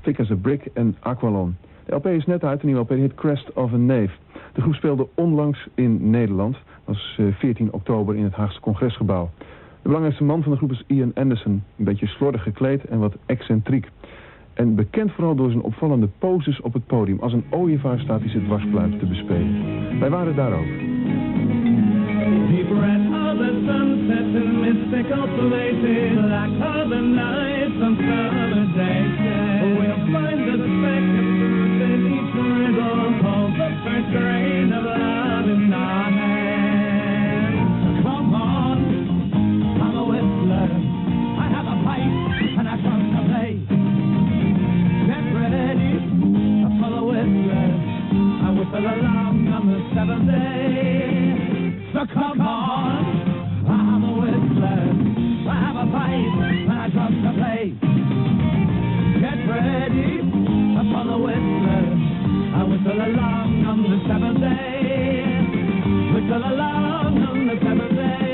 Thick as a Brick en Aqualon. De LP is net uit, de nieuwe LP heet Crest of a Knave. De groep speelde onlangs in Nederland. Dat was 14 oktober in het Haagse Congresgebouw. De belangrijkste man van de groep is Ian Anderson. Een beetje slordig gekleed en wat excentriek. En bekend vooral door zijn opvallende poses op het podium. Als een ooievaar staat hij zijn dwarsfluit te bespelen. Wij waren daar ook. So come on, I'm a whistler, I have a pipe and I drum to play. Get ready for the whistler, I whistle along on the seventh day. Whistle along on the seventh day.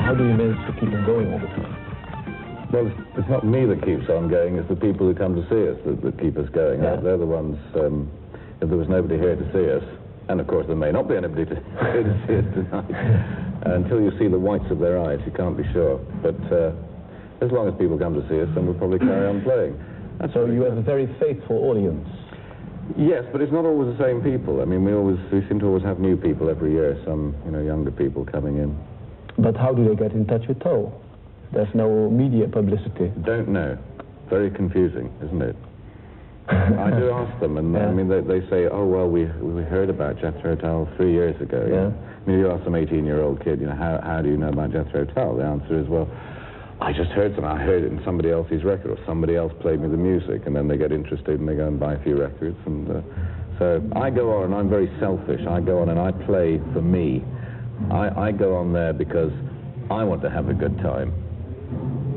How do you manage to keep on going all the time? Well, it's not me that keeps on going, it's the people who come to see us that keep us going. Yeah. They're the ones, if there was nobody here to see us, and of course there may not be anybody here to see us tonight, until you see the whites of their eyes, you can't be sure. But as long as people come to see us, then we'll probably carry on playing. So you have a very faithful audience. Yes, but it's not always the same people. I mean, we seem to always have new people every year, some, younger people coming in. But how do they get in touch with Tull? There's no media publicity. Don't know. Very confusing, isn't it? I do ask them, and yeah. I mean, they say, oh, well, we heard about Jethro Tull 3 years ago. Yeah. I mean, you ask some 18-year-old kid, how do you know about Jethro Tull? The answer is, well, I just heard something. I heard it in somebody else's record, or somebody else played me the music, and then they get interested and they go and buy a few records. And so I go on, and I'm very selfish. I go on and I play for me. I go on there because I want to have a good time.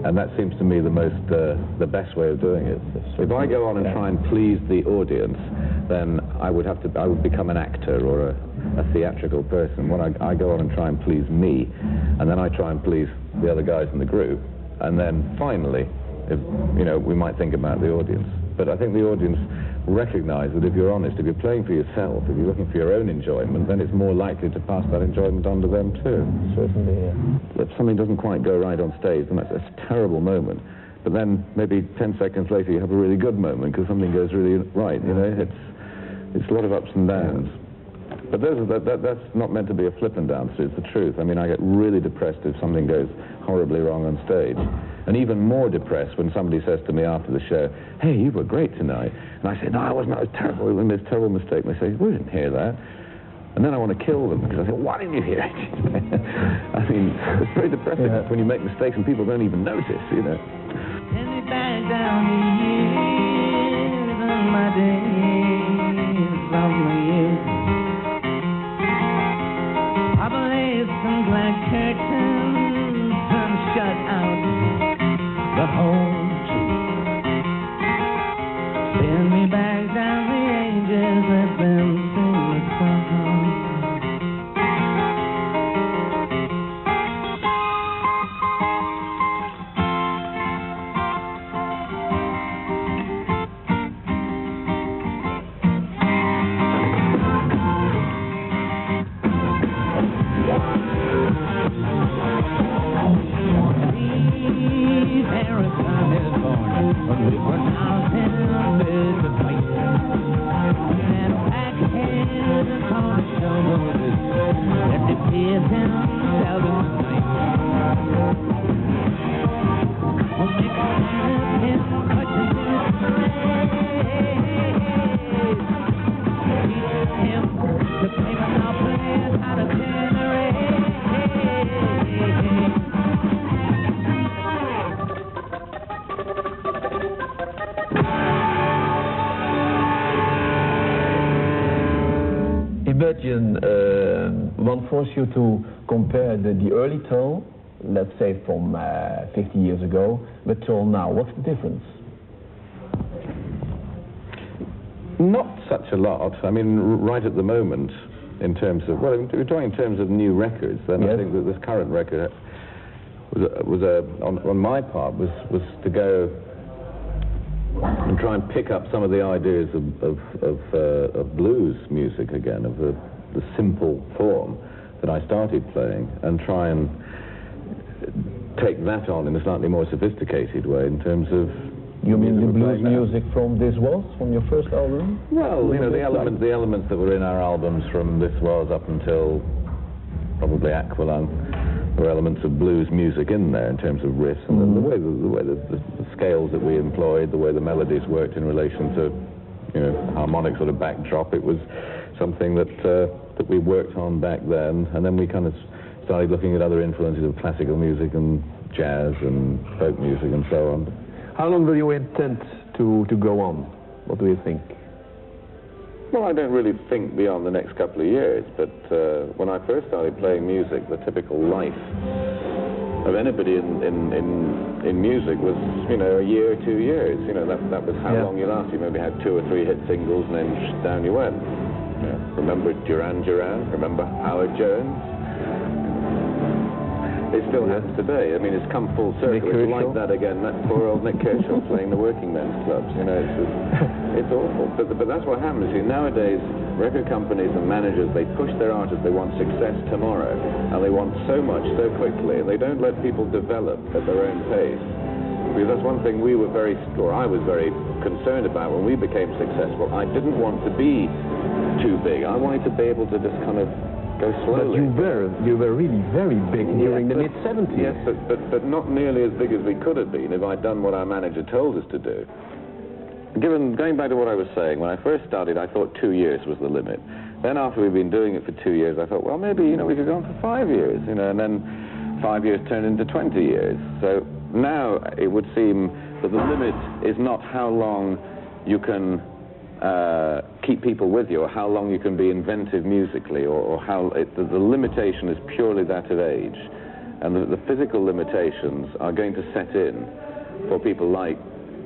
And that seems to me the best way of doing it. If I go on and try and please the audience, then I would become an actor or a theatrical person. When I go on and try and please me, and then I try and please the other guys in the group, and then finally, we might think about the audience. But I think the audience recognize that if you're honest, if you're playing for yourself, if you're looking for your own enjoyment, then it's more likely to pass that enjoyment on to them too. Certainly, yeah. If something doesn't quite go right on stage, then that's a terrible moment. But then maybe 10 seconds later you have a really good moment because something goes really right, It's a lot of ups and downs. But that's not meant to be a flippant answer, it's the truth. I mean, I get really depressed if something goes horribly wrong on stage. And even more depressed when somebody says to me after the show, hey, you were great tonight. And I say, no, I wasn't, I was terrible. It was a terrible mistake. And they say, we didn't hear that. And then I want to kill them because I say, why didn't you hear it? I mean, it's very depressing when you make mistakes and people don't even notice, Send me back down the years of my days of my youth. Some black curtains and shut out the whole truth. Send me back down the ages, let them sing the song. question, one force you to compare the early Tull, let's say from 50 years ago, with Tull now. What's the difference? Not such a lot. I mean, right at the moment, in terms of, well, if we're talking in terms of new records, then yes. I think that this current record on my part was to go and try and pick up some of the ideas of blues music again, of the simple form that I started playing, and try and take that on in a slightly more sophisticated way in terms of. You mean the blues music from This Was, from your first album? Well, you know, the elements that were in our albums from This Was up until probably Aqualung, were elements of blues music in there in terms of riffs and the way the scales that we employed, the way the melodies worked in relation to, you know, harmonic sort of backdrop. It was something that we worked on back then, and then we kind of started looking at other influences of classical music and jazz and folk music and so on. How long do you intend to go on? What do you think? Well, I don't really think beyond the next couple of years, but when I first started playing music, the typical life of anybody in music was, you know, a year, 2 years. You know, that was how long you last. You maybe had 2 or 3 hit singles and then down you went. Yeah. Remember Duran Duran? Remember Howard Jones? It still happens today. I mean, it's come full circle. It's like that again. That poor old Nick Kershaw playing the working men's clubs. You know, it's awful. But that's what happens. See, nowadays, record companies and managers, they push their artists. They want success tomorrow, and they want so much so quickly, and they don't let people develop at their own pace. Because that's one thing I was very concerned about when we became successful. I didn't want to be too big. I wanted to be able to just kind of go slowly. But you were really very big during the mid-70s. Yes, but not nearly as big as we could have been if I'd done what our manager told us to do. Going back to what I was saying, when I first started, I thought 2 years was the limit. Then after we've been doing it for 2 years, I thought, well, maybe, you know, we could go on for 5 years, you know, and then 5 years turned into 20 years. So now it would seem that the limit is not how long you can keep people with you, or how long you can be inventive musically, or how the limitation is purely that of age, and the physical limitations are going to set in for people like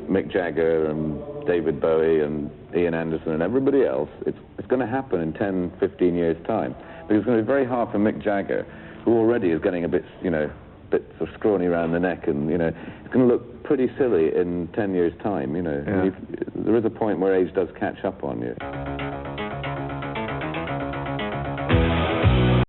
Mick Jagger and David Bowie and Ian Anderson and everybody else. It's going to happen in 10, 15 years' time, because it's going to be very hard for Mick Jagger, who already is getting a bit, you know, bit sort of scrawny around the neck, and, you know, it's going to look pretty silly in 10 years' time, you know. Yeah. There is a point where age does catch up on you.